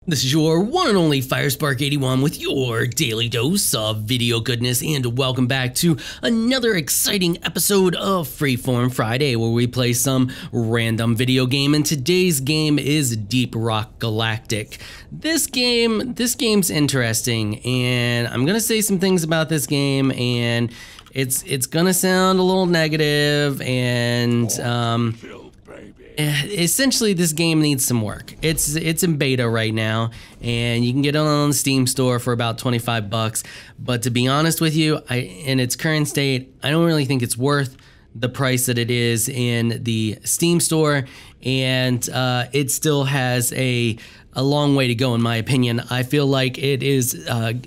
This is your one and only Firespark81 with your daily dose of video goodness, and welcome back to another exciting episode of Freeform Friday, where we play some random video game, and today's game is Deep Rock Galactic. This game's interesting, and I'm gonna say some things about this game, and it's gonna sound a little negative, and essentially this game needs some work. It's in beta right now, and you can get it on the Steam store for about 25 bucks. But to be honest with you, in its current state, I don't really think it's worth the price that it is in the Steam store, and it still has a long way to go in my opinion. I feel like it is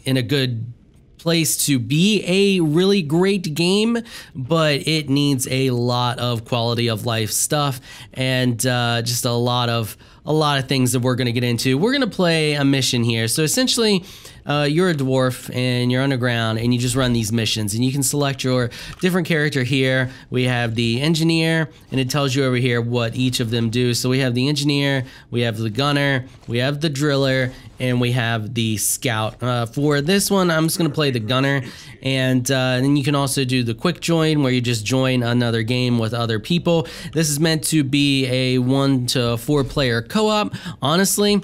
in a good place to be a really great game, but it needs a lot of quality of life stuff, and just a lot of things that we're going to get into. We're going to play a mission here. So essentially, you're a dwarf and you're underground, and you just run these missions, and you can select your different character here. We have the engineer, and it tells you over here what each of them do. So we have the engineer, we have the gunner, we have the driller, and we have the scout. For this one, I'm just going to play the gunner, and then you can also do the quick join, where you just join another game with other people. This is meant to be a 1 to 4 player co-op. Honestly,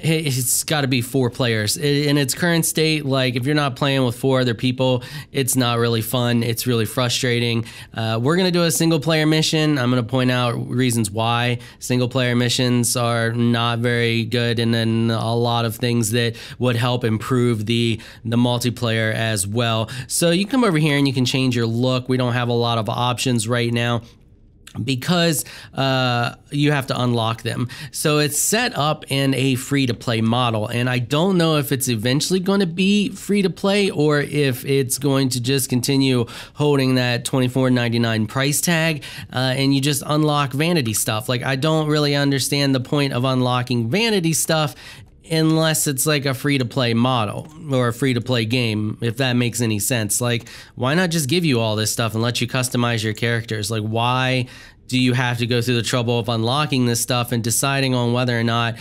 it's got to be 4 players. In its current state, like, if you're not playing with 4 other people, it's not really fun. It's really frustrating. We're going to do a single player mission. I'm going to point out reasons why single player missions are not very good, and then a lot of things that would help improve the multiplayer as well. So you come over here and you can change your look. We don't have a lot of options right now, because you have to unlock them. So it's set up in a free-to-play model, and I don't know if it's eventually going to be free-to-play or if it's going to just continue holding that $24.99 price tag, and you just unlock vanity stuff. Like, I don't really understand the point of unlocking vanity stuff unless it's like a free-to-play model or a free-to-play game, if that makes any sense. Like, why not just give you all this stuff and let you customize your characters? Like, why do you have to go through the trouble of unlocking this stuff and deciding on whether or not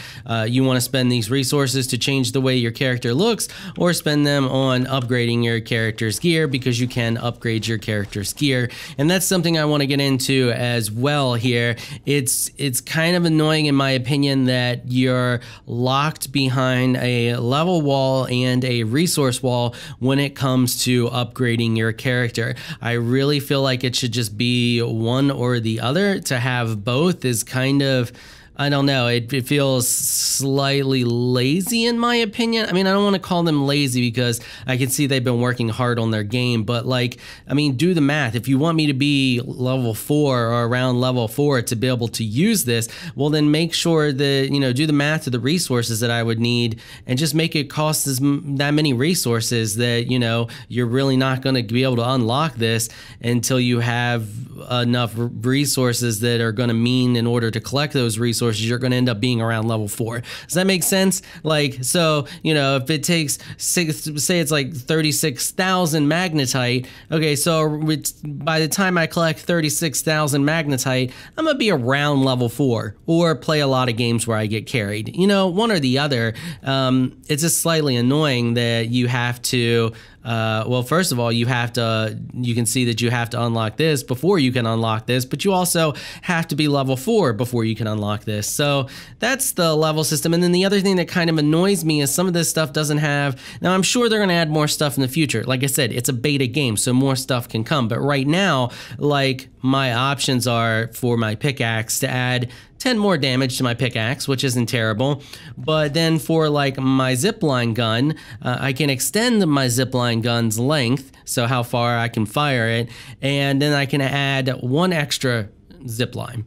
you want to spend these resources to change the way your character looks, or spend them on upgrading your character's gear, because you can upgrade your character's gear? And that's something I want to get into as well here. It's kind of annoying, in my opinion, that you're locked behind a level wall and a resource wall when it comes to upgrading your character. I really feel like it should just be one or the other. To have both is kind of, I don't know, it feels slightly lazy in my opinion. I mean, I don't want to call them lazy, because I can see they've been working hard on their game, but like, I mean, do the math. If you want me to be level 4 or around level 4 to be able to use this, well, then make sure that, you know, do the math to the resources that I would need, and just make it cost that many resources that, you know, you're really not going to be able to unlock this until you have enough resources that are going to mean, in order to collect those resources, you're going to end up being around level 4. Does that make sense? Like, so, you know, if it takes say it's like 36,000 magnetite, okay, so by the time I collect 36,000 magnetite, I'm gonna be around level 4, or play a lot of games where I get carried, you know, one or the other. It's just slightly annoying that you have to well, first of all, you can see that you have to unlock this before you can unlock this, but you also have to be level 4 before you can unlock this. So that's the level system. And then the other thing that kind of annoys me is some of this stuff doesn't have, now I'm sure they're going to add more stuff in the future. Like I said, it's a beta game, so more stuff can come. But right now, like, my options are for my pickaxe to add 10 more damage to my pickaxe, which isn't terrible. But then for like my zipline gun, I can extend my zipline gun's length, so how far I can fire it, and then I can add 1 extra zipline.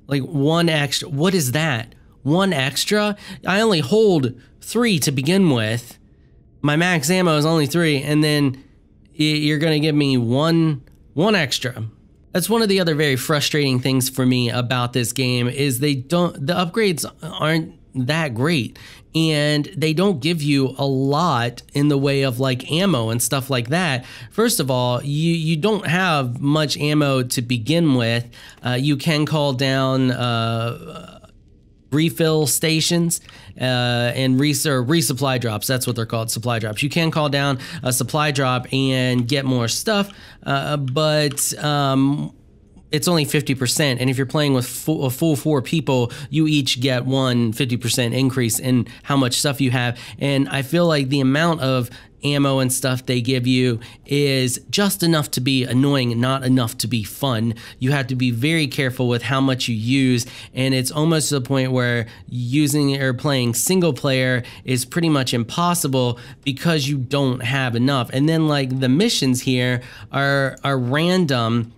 Like, 1 extra, what is that? 1 extra? I only hold 3 to begin with. My max ammo is only 3, and then you're gonna give me one extra. That's one of the other very frustrating things for me about this game, is the upgrades aren't that great, and they don't give you a lot in the way of like ammo and stuff like that. First of all, you don't have much ammo to begin with. You can call down refill stations and resupply drops. That's what they're called, supply drops. You can call down a supply drop and get more stuff, but it's only 50%. And if you're playing with a full 4 people, you each get 50% increase in how much stuff you have. And I feel like the amount of ammo and stuff they give you is just enough to be annoying and not enough to be fun. You have to be very careful with how much you use, and it's almost to the point where using or playing single player is pretty much impossible because you don't have enough. And then like the missions here are random.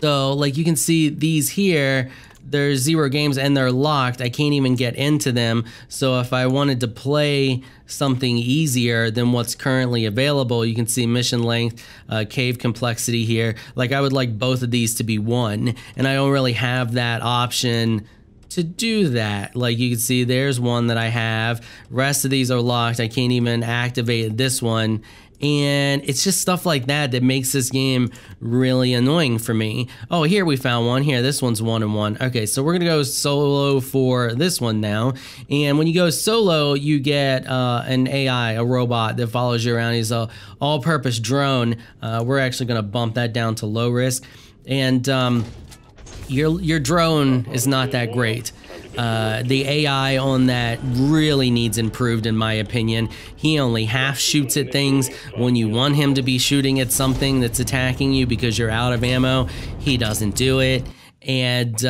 So like you can see these here, there's 0 games and they're locked. I can't even get into them. So if I wanted to play something easier than what's currently available, you can see mission length, cave complexity here. Like I would like both of these to be 1, and I don't really have that option to do that. Like you can see there's one that I have. Rest of these are locked. I can't even activate this one. And it's just stuff like that that makes this game really annoying for me. Oh, here we found one. Here, this one's 1 and 1. Okay, so we're gonna go solo for this one now. And when you go solo, you get an AI, a robot that follows you around. He's a all-purpose drone. We're actually gonna bump that down to low risk. And your drone is not that great. The AI on that really needs improved in my opinion. He only half shoots at things. When you want him to be shooting at something that's attacking you because you're out of ammo, he doesn't do it. And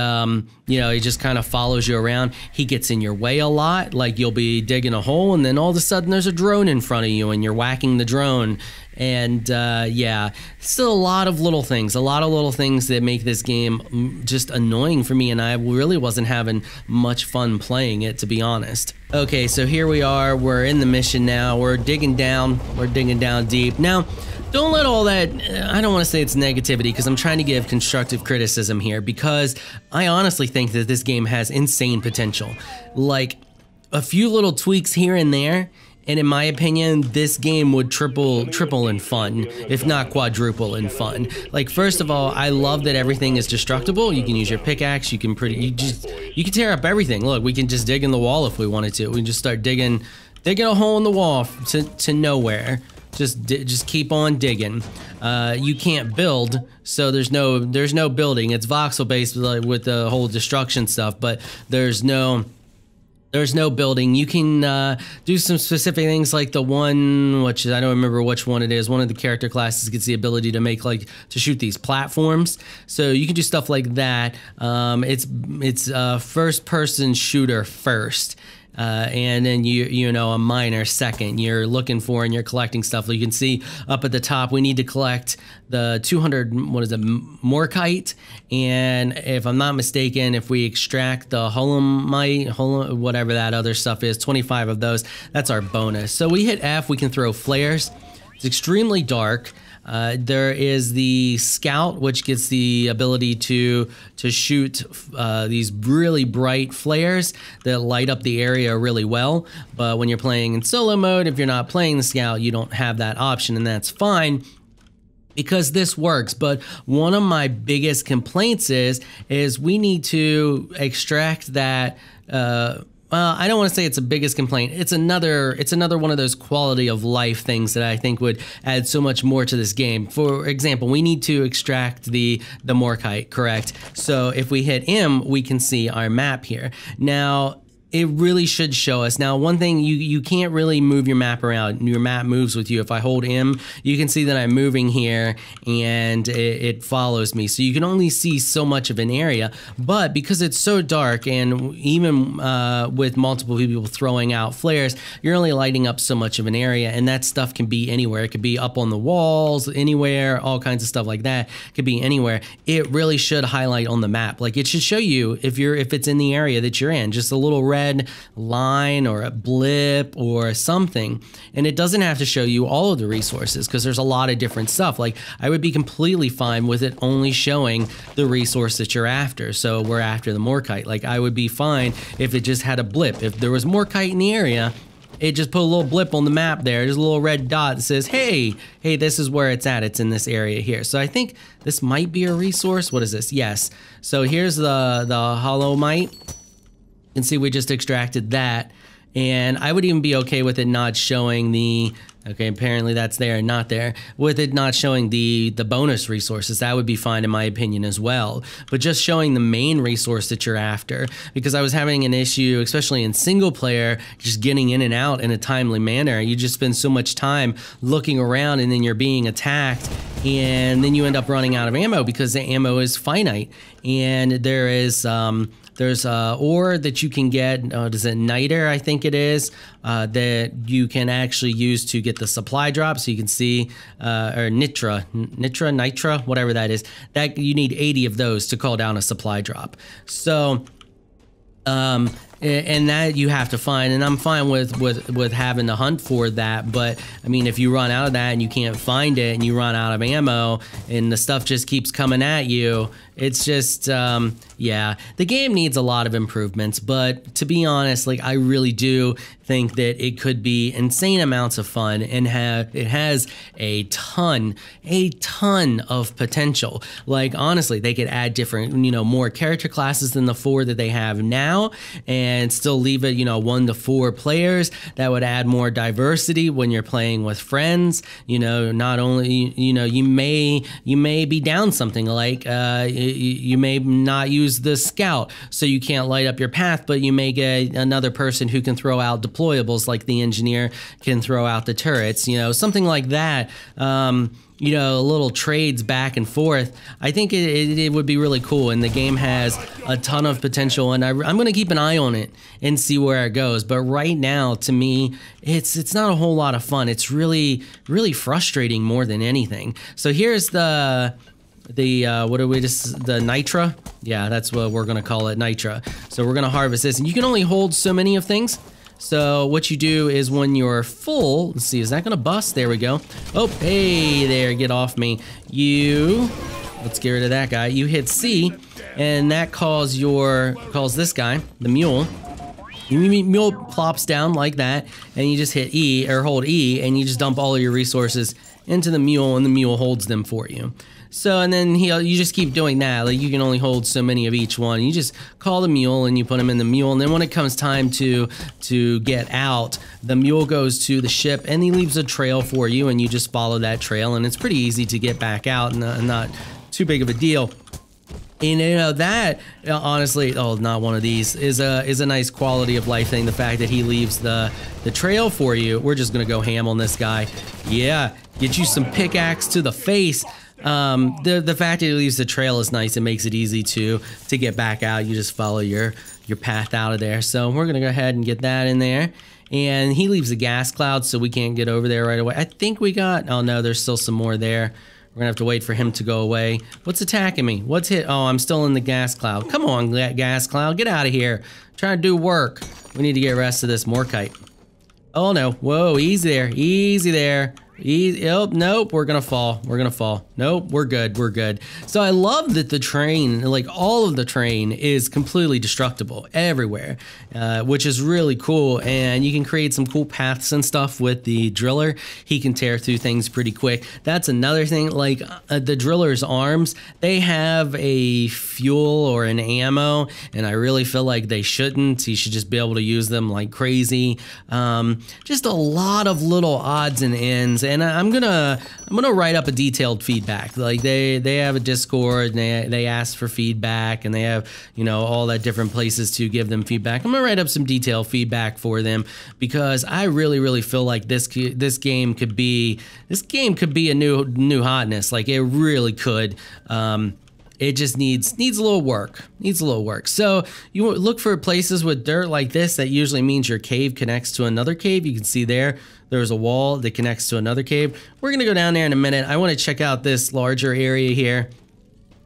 you know, he just kind of follows you around. He gets in your way a lot. Like you'll be digging a hole and then all of a sudden there's a drone in front of you and you're whacking the drone. And yeah, still a lot of little things that make this game just annoying for me, and I really wasn't having much fun playing it, to be honest. Okay, so here we are, we're in the mission now, we're digging down deep. Now, don't let all that, I don't want to say it's negativity because I'm trying to give constructive criticism here, because I honestly think that this game has insane potential. Like, a few little tweaks here and there, and in my opinion, this game would triple in fun, if not quadruple in fun. Like, first of all, I love that everything is destructible. You can use your pickaxe, you can can tear up everything. Look, we can just dig in the wall if we wanted to. We can just start digging a hole in the wall to nowhere. Just keep on digging. You can't build, so there's no building. It's voxel based with the whole destruction stuff, but there's no building. You can do some specific things like the one, which I don't remember which one it is. One of the character classes gets the ability to make to shoot these platforms. So you can do stuff like that. It's a first person shooter first. And then you know, a miner second. You're looking for and you're collecting stuff. You can see up at the top, we need to collect the 200, what is it, morkite. And if I'm not mistaken, if we extract the holomite, whatever that other stuff is, 25 of those, that's our bonus. So we hit F, we can throw flares. It's extremely dark. There is the scout, which gets the ability to shoot these really bright flares that light up the area really well. But when you're playing in solo mode, if you're not playing the scout, you don't have that option, and that's fine, because this works. But one of my biggest complaints is we need to extract that. Well, I don't want to say it's the biggest complaint. It's another one of those quality of life things that I think would add so much more to this game. For example, we need to extract the morkite, correct? So if we hit M, we can see our map here. Now, it really should show us. Now, one thing, you can't really move your map around. Your map moves with you. If I hold M, you can see that I'm moving here and it follows me. So you can only see so much of an area, but because it's so dark, and even with multiple people throwing out flares, you're only lighting up so much of an area, and that stuff can be anywhere. It could be up on the walls, anywhere, all kinds of stuff like that. It could be anywhere. It really should highlight on the map. Like, it should show you if it's in the area that you're in, just a little red line or a blip or something. And it doesn't have to show you all of the resources, because there's a lot of different stuff. Like, I would be completely fine with it only showing the resource that you're after. So we're after the morkite. Like, I would be fine if it just had a blip. If there was morkite in the area, it just put a little blip on the map there. There's a little red dot that says, hey, this is where it's at. It's in this area here. So I think this might be a resource. What is this? Yes. So here's the holomite. You can see we just extracted that. And I would even be okay with it not showing the, okay, apparently that's there and not there, with it not showing the bonus resources. That would be fine in my opinion as well. But just showing the main resource that you're after, because I was having an issue, especially in single player, just getting in and out in a timely manner. You just spend so much time looking around and then you're being attacked, and then you end up running out of ammo because the ammo is finite. And there's ore that you can get, does it niter, I think it is, that you can actually use to get the supply drop. So you can see, or nitra, whatever that is, that you need 80 of those to call down a supply drop. So, and that you have to find, and I'm fine with having to hunt for that. But I mean, if you run out of that and you can't find it and you run out of ammo and the stuff just keeps coming at you, it's just, yeah, the game needs a lot of improvements. But to be honest, like, I really do think that it could be insane amounts of fun, and it has a ton of potential. Like, honestly, they could add different, more character classes than the 4 that they have now, and still leave it, 1 to 4 players. That would add more diversity when you're playing with friends. Not only, you may be down something like, you may not use the scout, so you can't light up your path, but you may get another person who can throw out deployables, like the engineer can throw out the turrets, something like that. Little trades back and forth. I think it would be really cool, and the game has a ton of potential, and I'm going to keep an eye on it and see where it goes. But right now, to me, it's not a whole lot of fun. It's really, really frustrating more than anything. So here's the nitra. Yeah, that's what we're gonna call it, nitra. So we're gonna harvest this, and you can only hold so many of things. So what you do is when you're full, let's see, is that gonna bust? There we go. Oh, hey there, get off me. Let's get rid of that guy. You hit C, and that calls this guy, the mule. Mule plops down like that, and you just hit E, or hold E, and you just dump all of your resources into the mule, and the mule holds them for you. So, and then you just keep doing that. Like, you can only hold so many of each one. You just call the mule and you put them in the mule. And then when it comes time to get out, the mule goes to the ship and he leaves a trail for you, and you just follow that trail. And it's pretty easy to get back out, and not too big of a deal. And that, honestly, not one of these, is a nice quality of life thing. The fact that he leaves the trail for you. We're just gonna go ham on this guy. Yeah, get you some pickaxe to the face. The fact that he leaves the trail is nice. It makes it easy to get back out. You just follow your path out of there. So we're gonna go ahead and get that in there. And he leaves a gas cloud, so we can't get over there right away. I think we got, oh no, there's still some more there. We're gonna have to wait for him to go away. What's attacking me? What's hit? Oh, I'm still in the gas cloud. Come on, gas cloud, get out of here. I'm trying to do work. We need to get rest of this morkite. Oh no, whoa, easy there, easy there. Oh, nope, we're gonna fall. We're gonna fall. Nope, we're good. We're good. So I love that the train, like all of the train, is completely destructible everywhere, which is really cool. And you can create some cool paths and stuff with the driller. He can tear through things pretty quick. That's another thing. Like the driller's arms, they have a fuel or an ammo, and I really feel like they shouldn't. He should just be able to use them like crazy. Just a lot of little odds and ends. And I'm gonna write up a detailed feedback. Like they have a Discord, and they ask for feedback, and they have all that different places to give them feedback. I'm gonna write up some detailed feedback for them, because I really feel like this game could be a new hotness. Like, it really could. It just needs a little work. So you look for places with dirt like this. That usually means your cave connects to another cave. You can see there's a wall that connects to another cave. We're gonna go down there in a minute. I want to check out this larger area here.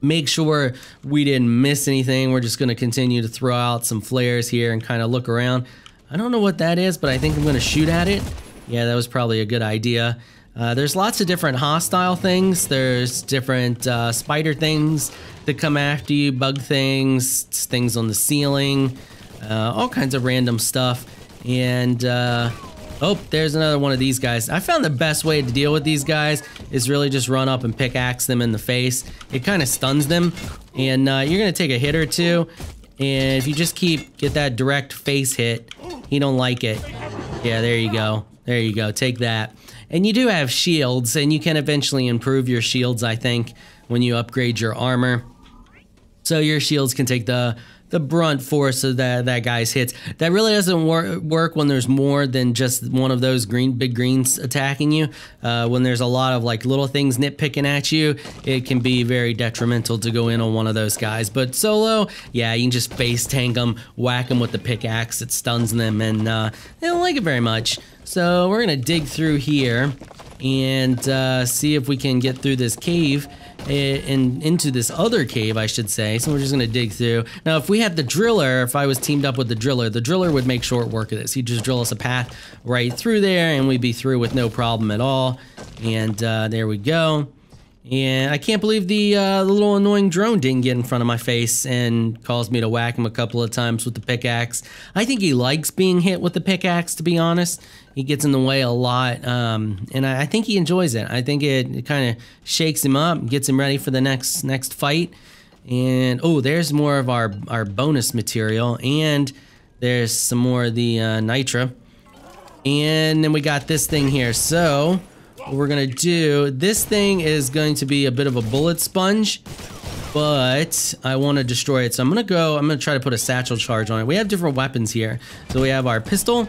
Make sure we didn't miss anything. We're just gonna continue to throw out some flares here and kind of look around. I don't know what that is, but I think I'm gonna shoot at it. Yeah, that was probably a good idea. There's lots of different hostile things. There's different spider things that come after you, bug things, things on the ceiling, all kinds of random stuff. And oh, there's another one of these guys. I found the best way to deal with these guys is really just run up and pickaxe them in the face. It kind of stuns them, and you're gonna take a hit or two. And if you just get that direct face hit, he don't like it. Yeah, there you go. There you go. Take that. And you do have shields, and you can eventually improve your shields, I think, when you upgrade your armor. So your shields can take the brunt force of that guy's hits. That really doesn't work when there's more than just one of those big greens attacking you. When there's a lot of like little things nitpicking at you, it can be very detrimental to go in on one of those guys. But solo, yeah, you can just face tank them, whack them with the pickaxe, it stuns them, and they don't like it very much. So we're gonna dig through here and see if we can get through this cave and into this other cave, I should say. So we're just gonna dig through. Now, if we had the driller, if I was teamed up with the driller would make short work of this. He'd just drill us a path right through there, and we'd be through with no problem at all. And there we go. And I can't believe the little annoying drone didn't get in front of my face and caused me to whack him a couple of times with the pickaxe. I think he likes being hit with the pickaxe, to be honest. He gets in the way a lot, and I think he enjoys it. I think it kind of shakes him up, gets him ready for the next fight. And oh, there's more of our bonus material, and there's some more of the nitra. And then we got this thing here. So what we're gonna do, this thing is going to be a bit of a bullet sponge, but I want to destroy it. So I'm gonna try to put a satchel charge on it. We have different weapons here. So we have our pistol.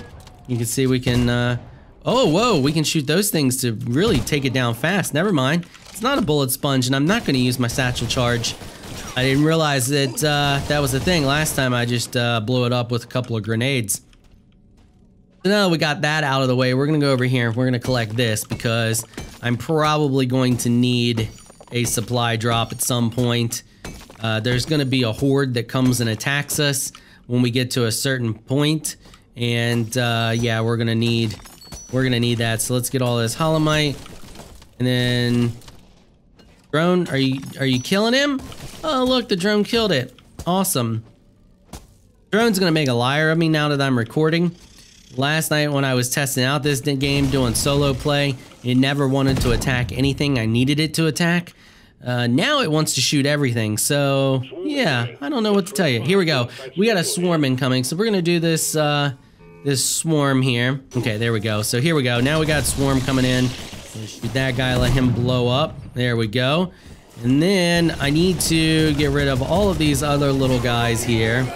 You can see we can, oh, whoa, we can shoot those things to really take it down fast. Never mind. It's not a bullet sponge, and I'm not gonna use my satchel charge. I didn't realize that that was the thing. Last time I just blew it up with a couple of grenades. So now that we got that out of the way, we're gonna go over here. We're gonna collect this because I'm probably going to need a supply drop at some point. There's gonna be a horde that comes and attacks us when we get to a certain point, and yeah, we're gonna need that. So let's get all this holomite, and then drone. Are you killing him? Oh, look, the drone killed it. Awesome. Drone's gonna make a liar of me now that I'm recording. Last night when I was testing out this game doing solo play, it never wanted to attack anything I needed it to attack. Now it wants to shoot everything, so yeah, I don't know what to tell you. Here we go. We got a swarm incoming, so we're gonna do this this swarm here. Okay, there we go. So here we go. Now we got swarm coming in. Shoot that guy, let him blow up. There we go. And then I need to get rid of all of these other little guys here.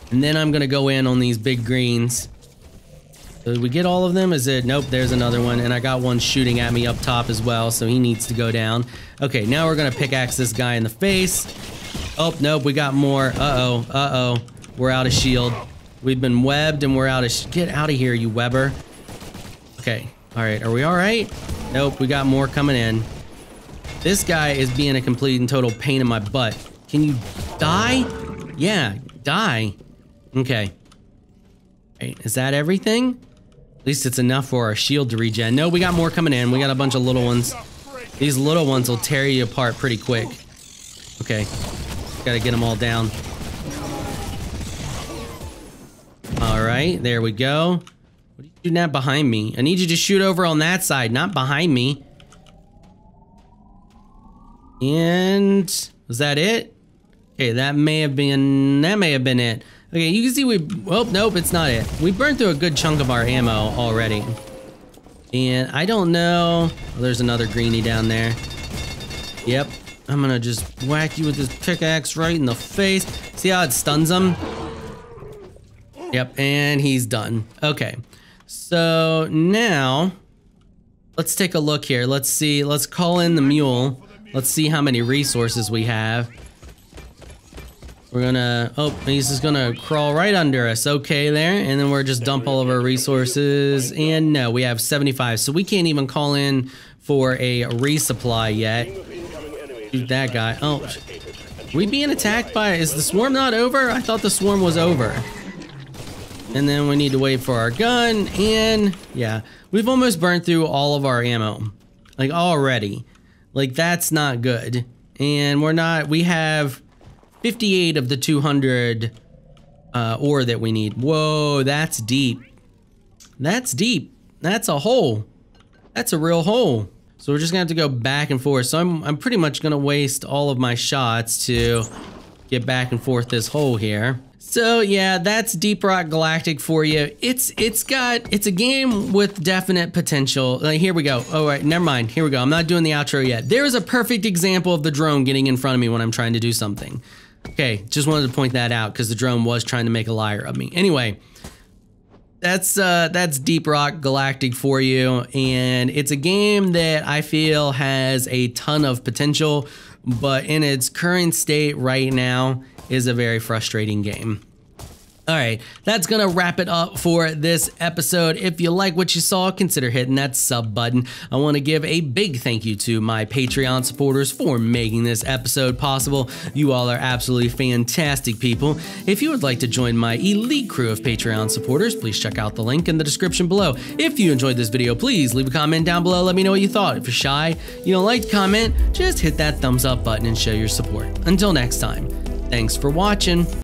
And then I'm gonna go in on these big greens. So did we get all of them? Is it? Nope, there's another one. And I got one shooting at me up top as well, so he needs to go down. Okay, now we're gonna pickaxe this guy in the face. Oh, nope, we got more. Uh-oh, uh-oh. We're out of shield. We've been webbed and we're out of get out of here, you webber. Okay, all right, are we all right? Nope, we got more coming in. This guy is being a complete and total pain in my butt. Can you die? Yeah, die. Okay. Right, is that everything? At least it's enough for our shield to regen. No, we got more coming in. We got a bunch of little ones. These little ones will tear you apart pretty quick. Okay. Gotta get them all down. Alright, there we go. What are you doing that behind me? I need you to shoot over on that side, not behind me. And was that it? Okay, that may have been it. Okay, you can see oh, nope, it's not it. We burned through a good chunk of our ammo already. And I don't know. Oh, there's another greenie down there. Yep, I'm gonna just whack you with this pickaxe right in the face. See how it stuns him? Yep, and he's done. Okay, so now let's take a look here. Let's see, let's call in the mule. Let's see how many resources we have. We're gonna, oh, he's just gonna crawl right under us. Okay there, and then we're just dump all of our resources. And no, we have 75, so we can't even call in for a resupply yet. Shoot that guy. Oh, we being attacked by, is the swarm not over? I thought the swarm was over. And then we need to wait for our gun, and yeah, we've almost burned through all of our ammo. Like already. Like that's not good. And we have 58 of the 200 ore that we need. Whoa, that's deep. That's deep. That's a hole. That's a real hole. So we're just gonna have to go back and forth. So I'm pretty much gonna waste all of my shots to get back and forth this hole here. So yeah, that's Deep Rock Galactic for you. It's a game with definite potential. Like, here we go. Oh, right, never mind. Here we go. I'm not doing the outro yet. There is a perfect example of the drone getting in front of me when I'm trying to do something. Okay, just wanted to point that out because the drone was trying to make a liar of me. Anyway, that's Deep Rock Galactic for you, and it's a game that I feel has a ton of potential, but in its current state right now is a very frustrating game. All right, that's gonna wrap it up for this episode. If you like what you saw, consider hitting that sub button. I want to give a big thank you to my Patreon supporters for making this episode possible. You all are absolutely fantastic people. If you would like to join my elite crew of Patreon supporters, please check out the link in the description below. If you enjoyed this video, please leave a comment down below. Let me know what you thought. If you're shy, you don't like to comment, just hit that thumbs up button and show your support. Until next time, thanks for watching.